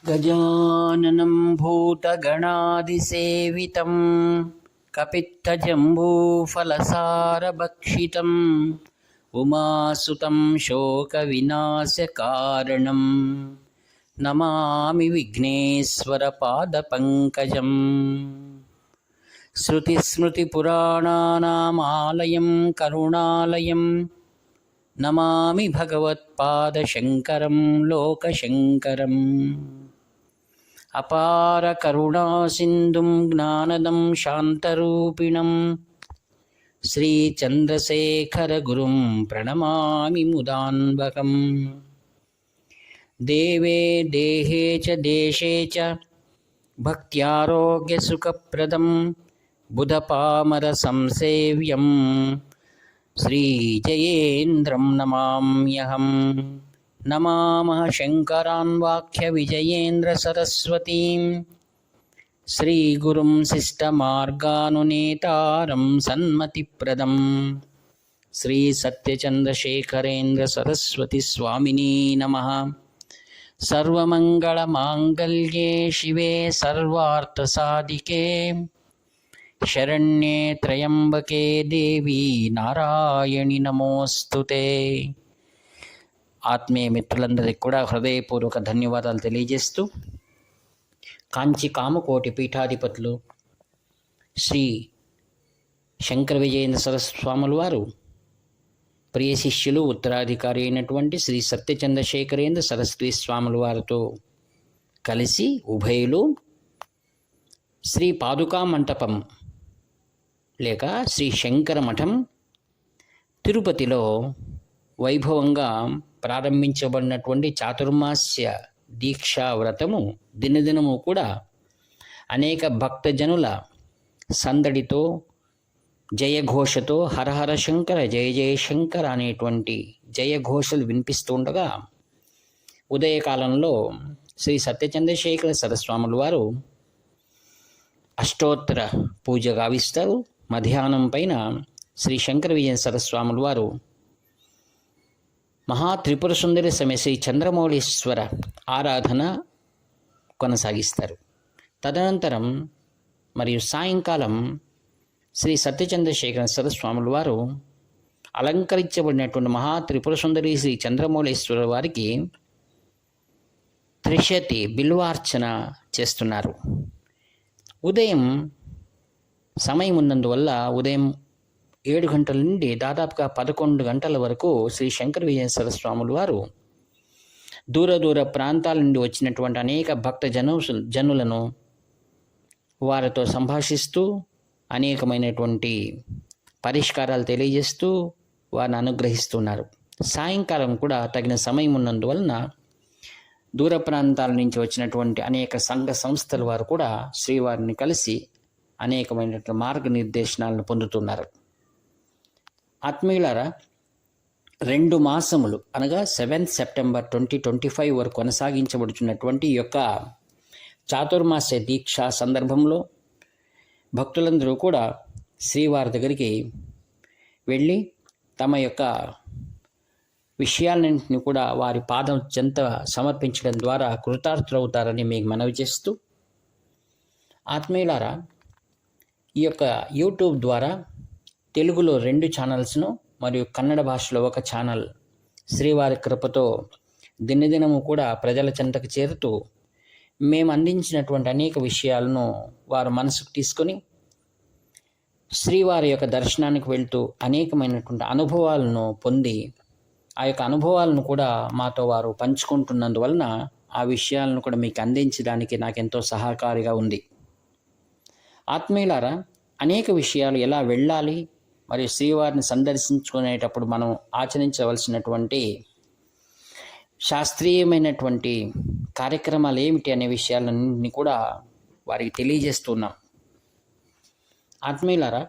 गजाननं भूतगणादिसेवितं कपित्थजम्बूफलसारभक्षितम् उमासुतं शोकविनाशकारणं नमामि विघ्नेश्वरपादपङ्कजम्। श्रुतिस्मृतिपुराणानामालयं करुणालयं नमामि भगवत्पादशङ्करं लोकशङ्करम्। अपार करुणासिन्धुं ज्ञानदं शान्तरूपिणं श्रीचन्द्रशेखरगुरुं प्रणमामि मुदान्वकम्। देवे देहे च देशे च भक्त्यारोग्यसुखप्रदं बुधपामरसंसेव्यं श्रीजयेन्द्रं नमाम्यहम्। नमामः शङ्करान् वाक्यविजयेन्द्रसरस्वतीं श्रीगुरुं शिष्टमार्गानुनेतारं सन्मतिप्रदं श्रीसत्यचन्द्रशेखरेन्द्रसरस्वतीस्वामिने नमः। सर्वमङ्गलमाङ्गल्ये शिवे सर्वार्थसाधिके शरण्ये त्र्यम्बके देवी नारायणि नमोस्तुते। ఆత్మీయ మిత్రులందరికీ కూడా హృదయపూర్వక ధన్యవాదాలు తెలియజేస్తూ, కాంచి కామకోటి పీఠాధిపతులు శ్రీ శంకర విజయేంద్ర సరస్వతి స్వాముల వారు ప్రియ శిష్యులు ఉత్తరాధికారి అయినటువంటి శ్రీ సత్యచంద్రశేఖరేంద్ర సరస్వతి స్వాముల వారితో కలిసి ఉభయులు శ్రీ పాదుకా మంటపం లేక శ్రీ శంకర మఠం తిరుపతిలో వైభవంగా ప్రారంభించబడినటువంటి చాతుర్మాస్య దీక్షా వ్రతము దినదినము కూడా అనేక భక్తజనుల సందడితో జయఘోషతో హరహర శంకర జయ జయ శంకర అనేటువంటి జయఘోషలు వినిపిస్తూ ఉండగా, ఉదయకాలంలో శ్రీ సత్యచంద్రశేఖర సరస్వాముల వారు అష్టోత్తర పూజ గావిస్తారు. మధ్యాహ్నం పైన శ్రీ శంకర విజయ సరస్వాముల వారు మహాత్రిపుర సుందరి సమేత శ్రీ చంద్రమౌళీశ్వర ఆరాధన కొనసాగిస్తారు. తదనంతరం మరియు సాయంకాలం శ్రీ సత్యచంద్రశేఖర సరస్వాముల వారు అలంకరించబడినటువంటి మహాత్రిపుర సుందరి శ్రీ చంద్రమౌళీశ్వర వారికి త్రిశతి బిల్వార్చన చేస్తున్నారు. ఉదయం సమయం ఉన్నందువల్ల ఉదయం 7 గంటల నుండి దాదాపుగా 11 గంటల వరకు శ్రీ శంకర విజయేశ్వర స్వాముల వారు దూర ప్రాంతాల నుండి వచ్చినటువంటి అనేక భక్త జనులను వారితో సంభాషిస్తూ అనేకమైనటువంటి పరిష్కారాలు తెలియజేస్తూ వారిని అనుగ్రహిస్తున్నారు. సాయంకాలం కూడా తగిన సమయం ఉన్నందువలన దూర ప్రాంతాల నుంచి వచ్చినటువంటి అనేక సంఘ సంస్థల వారు కూడా శ్రీవారిని కలిసి అనేకమైనటువంటి మార్గనిర్దేశనాలను పొందుతున్నారు. ఆత్మీయులారా, 2 మాసములు అనగా 7 సెప్టెంబర్ 2025 వరకు కొనసాగించబడుతున్నటువంటి ఈ యొక్క చాతుర్మాస్య దీక్ష సందర్భంలో భక్తులందరూ కూడా శ్రీవారి దగ్గరికి వెళ్ళి తమ యొక్క విషయాలన్నింటినీ కూడా వారి పాదం చెంత సమర్పించడం ద్వారా కృతార్థులవుతారని మీకు మనవి చేస్తూ, ఆత్మీయులారా, ఈ యొక్క యూట్యూబ్ ద్వారా తెలుగులో 2 ఛానల్స్ను మరియు కన్నడ భాషలో 1 ఛానల్ శ్రీవారి కృపతో దినదినము కూడా ప్రజల చెంతకు చేరుతూ మేము అందించినటువంటి అనేక విషయాలను వారు మనసుకు తీసుకొని శ్రీవారి యొక్క దర్శనానికి వెళ్తూ అనేకమైనటువంటి అనుభవాలను పొంది ఆ యొక్క అనుభవాలను కూడా మాతో వారు పంచుకుంటున్నందువలన ఆ విషయాలను కూడా మీకు అందించడానికి నాకెంతో సహకారిగా ఉంది. ఆత్మీయులారా, అనేక విషయాలు ఎలా వెళ్ళాలి మరియు శ్రీవారిని సందర్శించుకునేటప్పుడు మనం ఆచరించవలసినటువంటి శాస్త్రీయమైనటువంటి కార్యక్రమాలు ఏమిటి అనే విషయాలన్నీ కూడా వారికి తెలియజేస్తున్నాం. ఆత్మీయులారా,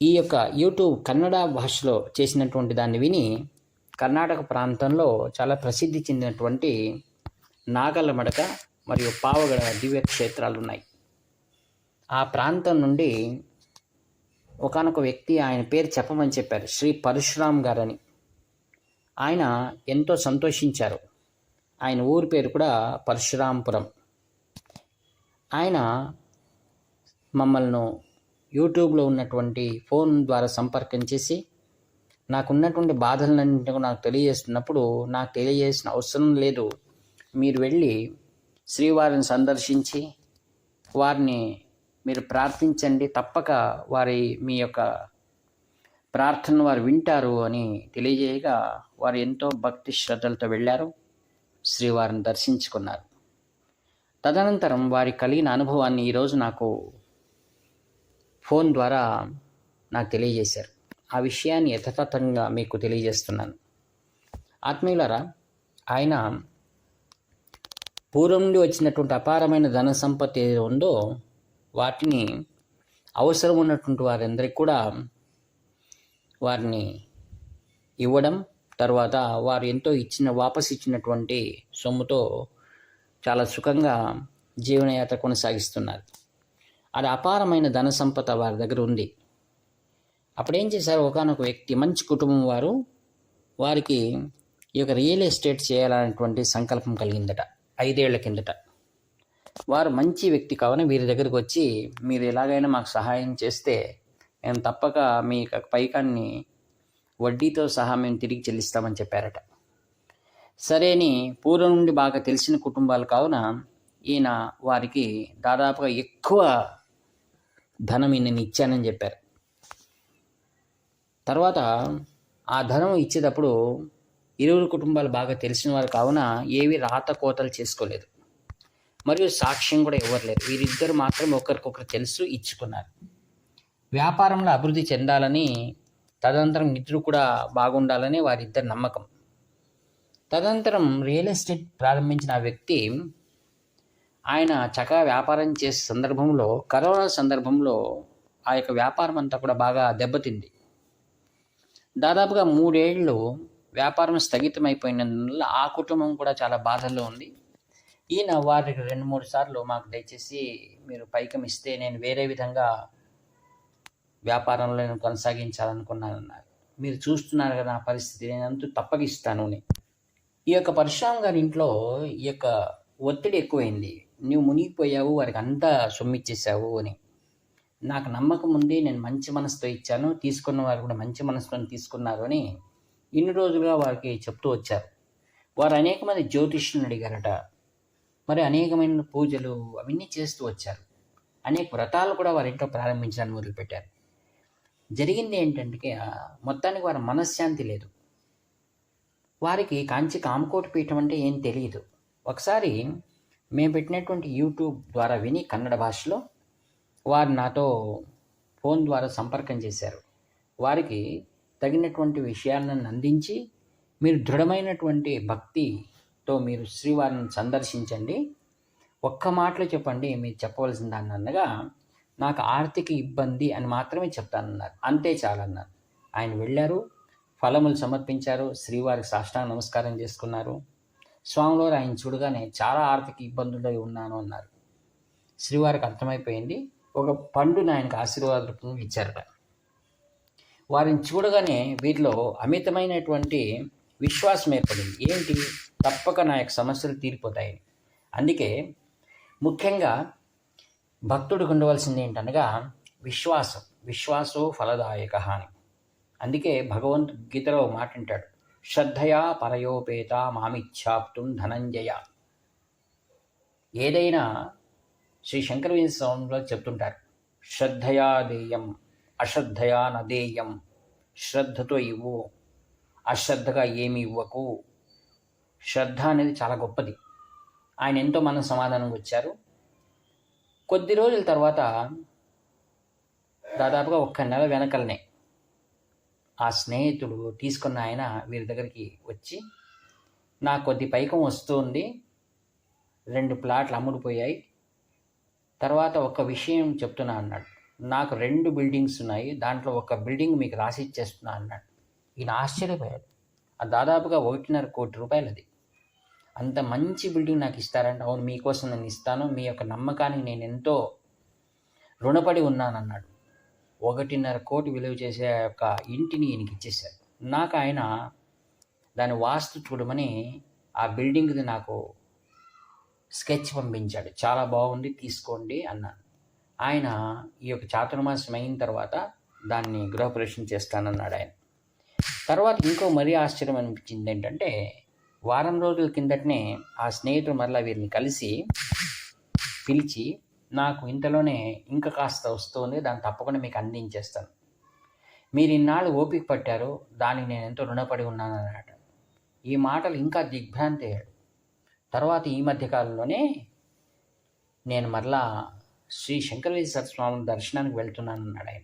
ఈ యొక్క యూట్యూబ్ కన్నడ భాషలో చేసినటువంటి దాన్ని విని కర్ణాటక ప్రాంతంలో చాలా ప్రసిద్ధి చెందినటువంటి నాగలమడక మరియు పావగడ దివ్యక్షేత్రాలు ఉన్నాయి. ఆ ప్రాంతం నుండి ఒకానొక వ్యక్తి ఆయన పేరు చెప్పమని చెప్పారు, శ్రీ పరశురామ్ గారని. ఆయన ఎంతో సంతోషించారు. ఆయన ఊరి పేరు కూడా పరశురాంపురం. ఆయన మమ్మల్ని యూట్యూబ్లో ఉన్నటువంటి ఫోన్ ద్వారా సంపర్కం చేసి నాకున్నటువంటి బాధలన్నింటినీ నాకు తెలియజేస్తున్నప్పుడు, నాకు తెలియజేసిన అవసరం లేదు, మీరు వెళ్ళి శ్రీవారిని సందర్శించి వారిని మీరు ప్రార్థించండి, తప్పక మీ యొక్క ప్రార్థన వారు వింటారు అని తెలియజేయగా వారు ఎంతో భక్తి శ్రద్ధలతో వెళ్ళారు, శ్రీవారిని దర్శించుకున్నారు. తదనంతరం వారి కలిగిన అనుభవాన్ని ఈరోజు నాకు ఫోన్ ద్వారా నాకు తెలియజేశారు. ఆ విషయాన్ని యథాతథంగా మీకు తెలియజేస్తున్నాను. ఆత్మీయులారా, ఆయన పూర్వం నుండి వచ్చినటువంటి అపారమైన ధన సంపత్తి ఏదో ఉందో వాటిని అవసరం ఉన్నటువంటి వారందరికీ కూడా వారిని ఇవ్వడం, తర్వాత వారు ఎంతో వాపసు ఇచ్చినటువంటి సొమ్ముతో చాలా సుఖంగా జీవనయాత్ర కొనసాగిస్తున్నారు. అది అపారమైన ధన సంపద వారి దగ్గర ఉంది. అప్పుడేం చేశారు, ఒకానొక వ్యక్తి, మంచి కుటుంబం వారికి ఈ యొక్క రియల్ ఎస్టేట్ చేయాలనేటువంటి సంకల్పం కలిగిందట 5 ఏళ్ల కిందట. వారు మంచి వ్యక్తి కావున వీరి దగ్గరికి వచ్చి, మీరు ఎలాగైనా మాకు సహాయం చేస్తే మేము తప్పక మీ పైకాన్ని వడ్డీతో సహా మేము తిరిగి చెల్లిస్తామని చెప్పారట. సరే అని పూర్వం నుండి బాగా తెలిసిన కుటుంబాలు కావున ఈయన వారికి దాదాపుగా ఎక్కువ ధనం నేను ఇచ్చానని చెప్పారు. తర్వాత ఆ ధనం ఇచ్చేటప్పుడు ఇరువురు కుటుంబాలు బాగా తెలిసిన వారు కావున ఏవి రాత కోతలు చేసుకోలేదు, మరియు సాక్ష్యం కూడా ఇవ్వలేదు. వీరిద్దరు మాత్రం ఒకరికొకరు తెలుసు, ఇచ్చుకున్నారు. వ్యాపారంలో అభివృద్ధి చెందాలని, తదనంతరం ఇద్దరు కూడా బాగుండాలని వారిద్దరి నమ్మకం. తదనంతరం రియల్ ఎస్టేట్ ప్రారంభించిన ఆ వ్యక్తి ఆయన చక్కగా వ్యాపారం చేసే సందర్భంలో, కరోనా సందర్భంలో ఆ యొక్క వ్యాపారం అంతా కూడా బాగా దెబ్బతింది. దాదాపుగా 3 ఏళ్ళు వ్యాపారం స్థగితమైపోయినందువల్ల ఆ కుటుంబం కూడా చాలా బాధల్లో ఉంది. ఈయన వారికి 2-3 సార్లు, మాకు దయచేసి మీరు పైకం ఇస్తే నేను వేరే విధంగా వ్యాపారంలో నేను కొనసాగించాలనుకున్నానన్నారు. మీరు చూస్తున్నారు కదా నా పరిస్థితి, నేనంతా తప్పక ఇస్తాను అని. ఈ యొక్క పరశురామ్ గారి ఇంట్లో ఈ యొక్క ఒత్తిడి ఎక్కువైంది. నువ్వు మునిగిపోయావు, వారికి అంతా సొమ్మిచ్చేసావు అని. నాకు నమ్మకం ఉంది, నేను మంచి మనసుతో ఇచ్చాను, తీసుకున్న వారు కూడా మంచి మనసుతో తీసుకున్నారు అని ఇన్ని రోజులుగా వారికి చెప్తూ వచ్చారు. వారు అనేక మంది జ్యోతిష్యులను అడిగారట, మరి అనేకమైన పూజలు అవన్నీ చేస్తూ వచ్చారు. అనేక వ్రతాలు కూడా వారి ఇంట్లో ప్రారంభించడానికి మొదలుపెట్టారు. జరిగింది ఏంటంటే, మొత్తానికి వారి మనశ్శాంతి లేదు. వారికి కాంచి కామకోటి పీఠం అంటే ఏం తెలియదు. ఒకసారి మేము పెట్టినటువంటి యూట్యూబ్ ద్వారా విని కన్నడ భాషలో వారు నాతో ఫోన్ ద్వారా సంపర్కం చేశారు. వారికి తగినటువంటి విషయాలను అందించి, మీరు దృఢమైనటువంటి భక్తితో మీరు శ్రీవారిని సందర్శించండి, ఒక్క మాటలో చెప్పండి మీరు చెప్పవలసిన దాన్ని అనగా, నాకు ఆర్థిక ఇబ్బంది అని మాత్రమే చెప్తానన్నారు, అంతే చాలన్నారు. ఆయన వెళ్ళారు, ఫలములు సమర్పించారు, శ్రీవారికి సాష్టాంగ నమస్కారం చేసుకున్నారు. స్వామివారు ఆయన చూడగానే చాలా ఆర్థిక ఇబ్బందుల్లో ఉన్నాను అన్నారు. శ్రీవారికి అర్థమైపోయింది. ఒక పండుని ఆయనకు ఆశీర్వాద రూపంగా ఇచ్చారట. వారిని చూడగానే వీరిలో అమితమైనటువంటి విశ్వాసం ఏర్పడింది. ఏంటి, తప్పక నా యొక్క సమస్యలు తీరిపోతాయని. అందుకే ముఖ్యంగా భక్తుడికి ఉండవలసింది ఏంటనగా విశ్వాసం. విశ్వాసో ఫలదాయక అని. అందుకే భగవంతుడు గీతలో మాట అంటాడు, శ్రద్ధయా పరయోపేత మామిచ్ఛాప్తుం ధనంజయ. ఏదైనా శ్రీ శంకర స్వామిలో చెప్తుంటారు, శ్రద్ధయా దేయం అశ్రద్ధయా నదేయం. శ్రద్ధతో ఇవ్వు, అశ్రద్ధగా ఏమి ఇవ్వకు. శ్రద్ధ అనేది చాలా గొప్పది. ఆయన ఎంతో మన సమాధానంగా వచ్చారు. కొద్ది రోజుల తర్వాత, దాదాపుగా 1 నెల వెనకలనే ఆ స్నేహితుడు తీసుకున్న ఆయన వీరి దగ్గరికి వచ్చి, నాకు కొద్ది పైకం వస్తుంది, 2 ప్లాట్లు అమ్ముడుపోయాయి, తర్వాత ఒక విషయం చెప్తున్నా అన్నాడు. నాకు 2 బిల్డింగ్స్ ఉన్నాయి, దాంట్లో ఒక బిల్డింగ్ మీకు రాసి ఇచ్చేస్తున్నా అన్నాడు. ఈయన ఆశ్చర్యపోయాడు. అది దాదాపుగా 1.5 కోటి రూపాయలు. అది అంత మంచి బిల్డింగ్ నాకు ఇస్తారంటే, అవును మీకోసం నేను ఇస్తాను, మీ యొక్క నమ్మకానికి నేను ఎంతో రుణపడి ఉన్నానన్నాడు. 1.5 కోటి విలువ చేసే యొక్క ఇంటిని ఈయనకి ఇచ్చేశారు. నాకు ఆయన దాని వాస్తు చూడమని ఆ బిల్డింగ్ది నాకు స్కెచ్ పంపించాడు. చాలా బాగుంది, తీసుకోండి అన్నాను. ఆయన ఈ యొక్క చాతుర్మాసం అయిన తర్వాత దాన్ని గృహప్రవేశం చేస్తానన్నాడు ఆయన. తర్వాత ఇంకో మరీ ఆశ్చర్యం అనిపించింది ఏంటంటే, వారం రోజుల కిందటనే ఆ స్నేహితుడు మరలా వీరిని కలిసి పిలిచి, నాకు ఇంతలోనే ఇంకా కాస్త వస్తుంది, దాన్ని తప్పకుండా మీకు అందించేస్తాను, మీరు ఇన్నాళ్ళు ఓపిక పట్టారు, దానికి నేను ఎంతో రుణపడి ఉన్నాను అన్నమాట. ఈ మాటలు ఇంకా దిగ్భ్రాంతి అయ్యాడు. తర్వాత ఈ మధ్యకాలంలోనే నేను మరలా శ్రీ శంకరేశ్వర స్వామి దర్శనానికి వెళ్తున్నానన్నాడు ఆయన.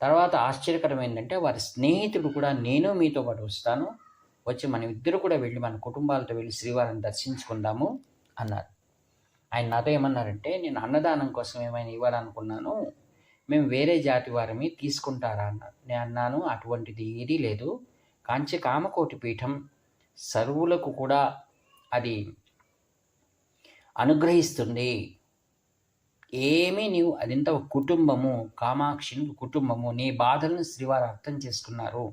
తర్వాత ఆశ్చర్యకరం ఏంటంటే, వారి స్నేహితుడు కూడా నేను మీతో పాటు వస్తాను, వచ్చి మనం ఇద్దరు కూడా వెళ్ళి మన కుటుంబాలతో వెళ్ళి శ్రీవారిని దర్శించుకుందాము అన్నారు. ఆయన నాతో ఏమన్నారంటే, నేను అన్నదానం కోసం ఏమైనా ఇవ్వాలనుకున్నాను, మేము వేరే జాతి వారిని తీసుకుంటారా అన్నారు. నేను అన్నాను, అటువంటిది ఏదీ లేదు, కాంచి కామకోటి పీఠం సర్వులకు కూడా అది అనుగ్రహిస్తుంది, ఏమీ నీవు అదింత కుటుంబము, కామాక్షి కుటుంబము, నీ బాధలను శ్రీవారు అర్థం చేసుకున్నారు,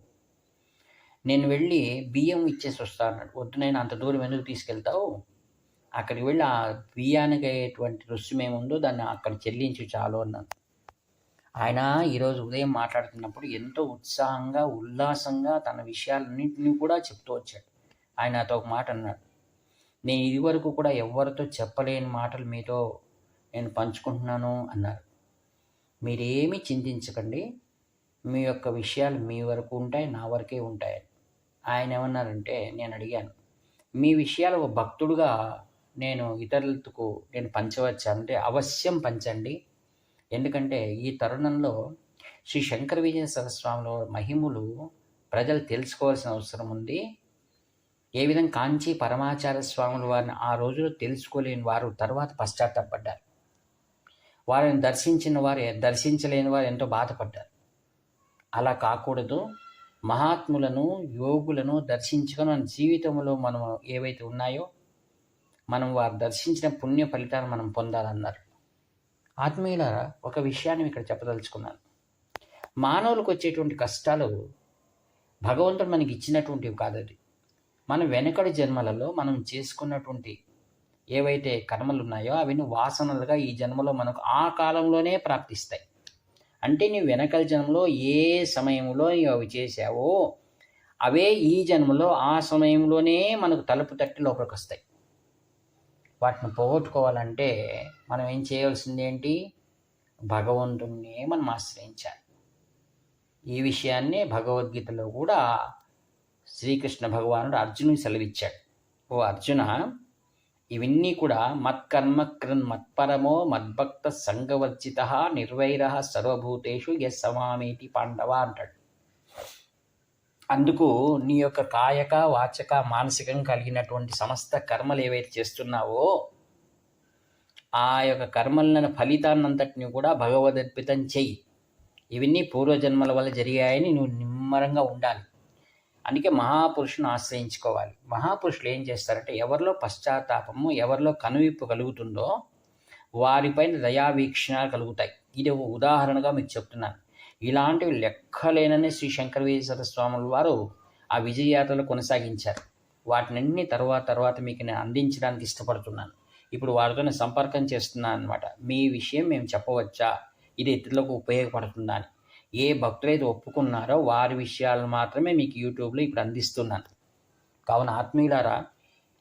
నేను వెళ్ళి బియ్యం ఇచ్చేసి వస్తా అన్నాడు. వద్దు, నేను అంత దూరం ఎందుకు తీసుకెళ్తావు, అక్కడికి వెళ్ళి ఆ బియ్యానికి అయ్యేటువంటి రుసుము ఏముందో దాన్ని అక్కడ చెల్లించు చాలు అన్నాను. ఆయన ఈరోజు ఉదయం మాట్లాడుతున్నప్పుడు ఎంతో ఉత్సాహంగా ఉల్లాసంగా తన విషయాలన్నింటినీ కూడా చెప్తూ వచ్చాడు. ఆయన నాతో ఒక మాట అన్నాడు, నేను ఇదివరకు కూడా ఎవరితో చెప్పలేని మాటలు మీతో నేను పంచుకుంటున్నాను అన్నారు. మీరేమీ చింతించకండి, మీ యొక్క విషయాలు మీ వరకు ఉంటాయి, నా వరకే ఉంటాయి. ఆయన ఏమన్నారంటే, నేను అడిగాను, మీ విషయాలు ఒక భక్తుడుగా నేను ఇతరులకు నేను పంచవచ్చా అంటే, అవశ్యం పంచండి, ఎందుకంటే ఈ తరుణంలో శ్రీ శంకర విజయ సరస్వామిలో మహిములు ప్రజలు తెలుసుకోవాల్సిన అవసరం ఉంది. ఏ విధంగా కాంచీ పరమాచార్య స్వాముల వారిని ఆ రోజులో తెలుసుకోలేని వారు తర్వాత పశ్చాత్తాపడ్డారు, వారిని దర్శించలేని వారు ఎంతో బాధపడ్డారు. అలా కాకూడదు, మహాత్ములను యోగులను దర్శించుకొని మన జీవితంలో మనం ఏవైతే ఉన్నాయో మనం వారు దర్శించిన పుణ్య ఫలితాన్ని మనం పొందాలన్నారు. ఆత్మీయులారా, ఒక విషయాన్ని ఇక్కడ చెప్పదలుచుకున్నాను. మానవులకు వచ్చేటువంటి కష్టాలు భగవంతుడు మనకి ఇచ్చినటువంటివి కాదు. అది మనం వెనకడి జన్మలలో మనం చేసుకున్నటువంటి ఏవైతే కర్మలు ఉన్నాయో అవన్నీ వాసనలుగా ఈ జన్మలో మనకు ఆ కాలంలోనే ప్రాప్తిస్తాయి. అంటే నీవు వెనకల జన్మలో ఏ సమయంలో అవి చేసావో అవే ఈ జన్మలో ఆ సమయంలోనే మనకు తలుపు తట్టి లోపలికి వస్తాయి. వాటిని పోగొట్టుకోవాలంటే మనం ఏం చేయవలసింది ఏంటి? భగవంతుణ్ణే మనం ఆశ్రయించాలి. ఈ విషయాన్నే భగవద్గీతలో కూడా శ్రీకృష్ణ భగవానుడు అర్జునుని సెలవిచ్చాడు. ఓ అర్జున, ఇవన్నీ కూడా మత్కర్మ కృన్ మత్పరమో మద్భక్త సంగవర్జిత నిర్వైర సర్వభూతేషు యస్ సమామేతి పాండవ అంటాడు. అందుకు నీ యొక్క కాయక వాచక మానసికం కలిగినటువంటి సమస్త కర్మలు ఏవైతే చేస్తున్నావో ఆ యొక్క కర్మలను ఫలితాన్నంతటిని కూడా భగవదర్పితం చెయ్యి. ఇవన్నీ పూర్వజన్మల వల్ల జరిగాయని నువ్వు నిమ్మరంగా ఉండాలి. అందుకే మహాపురుషుని ఆశ్రయించుకోవాలి. మహాపురుషులు ఏం చేస్తారంటే, ఎవరిలో పశ్చాత్తాపము, ఎవరిలో కనువిప్పు కలుగుతుందో వారిపైన దయావీక్షణాలు కలుగుతాయి. ఇది ఒక ఉదాహరణగా మీకు చెప్తున్నాను. ఇలాంటివి లెక్కలేనని శ్రీ శంకర విజయ స్వాముల వారు ఆ విజయయాత్రలు కొనసాగించారు. వాటినన్నీ తర్వాత మీకు నేను అందించడానికి ఇష్టపడుతున్నాను. ఇప్పుడు వారితో సంపర్కం చేస్తున్నాను అనమాట. మీ విషయం మేము చెప్పవచ్చా, ఇది ఇతరులకు ఉపయోగపడుతుందా అని. ఏ భక్తులైతే ఒప్పుకున్నారో వారి విషయాలు మాత్రమే మీకు యూట్యూబ్లో ఇప్పుడు అందిస్తున్నాను. కావున ఆత్మీయులారా,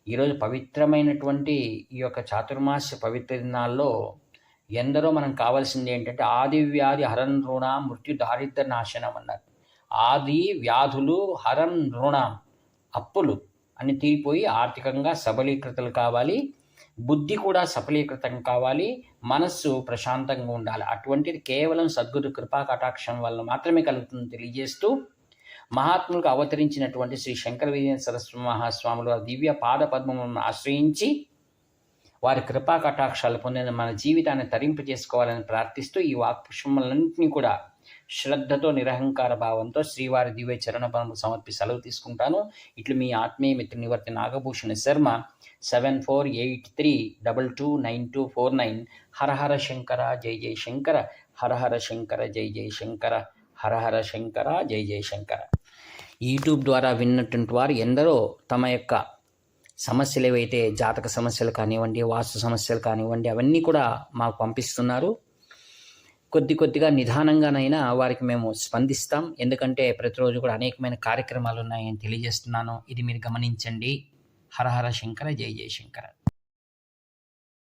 ఈరోజు పవిత్రమైనటువంటి ఈ యొక్క చాతుర్మాస్య పవిత్ర దినాల్లో ఎందరో మనం కావాల్సింది ఏంటంటే, ఆది వ్యాధి హరన్ రుణ మృత్యు దారిద్ర నాశనం అన్నారు. ఆది వ్యాధులు హరన్ రుణ, అప్పులు అని తీరిపోయి ఆర్థికంగా సబలీకృతలు కావాలి, బుద్ధి కూడా సఫలీకృతం కావాలి, మనస్సు ప్రశాంతంగా ఉండాలి. అటువంటిది కేవలం సద్గురు కృపా కటాక్షం వల్ల మాత్రమే కలుగుతుంది తెలియజేస్తూ, మహాత్ములకు అవతరించినటువంటి శ్రీ శంకర విజయ సరస్వతి మహాస్వాములు దివ్య పాద పద్మములను ఆశ్రయించి వారి కృపా కటాక్షాలు పొందిన మన జీవితాన్ని తరింపు చేసుకోవాలని ప్రార్థిస్తూ ఈ వాక్పుష్పములన్నింటినీ కూడా శ్రద్ధతో నిరహంకార భావంతో శ్రీవారి దివ్య చరణపదము సమర్పి సెలవు తీసుకుంటాను. ఇట్లు మీ ఆత్మీయ మిత్ర నివర్తి నాగభూషణ శర్మ. 7483229249. హరహర శంకర జై జై శంకర, హరహర శంకర జై జై శంకర, హరహర శంకర జై జై శంకర. యూట్యూబ్ ద్వారా విన్నటువంటి వారు ఎందరో తమ యొక్క సమస్యలు ఏవైతే జాతక సమస్యలు కానివ్వండి, వాస్తు సమస్యలు కానివ్వండి, అవన్నీ కూడా మాకు పంపిస్తున్నారు. కొద్దిగా నిదానంగానైనా వారికి మేము స్పందిస్తాం. ఎందుకంటే ప్రతిరోజు కూడా అనేకమైన కార్యక్రమాలు ఉన్నాయని తెలియజేస్తున్నాను. ఇది మీరు గమనించండి. హర హర శంకర, జై జయ శంకర.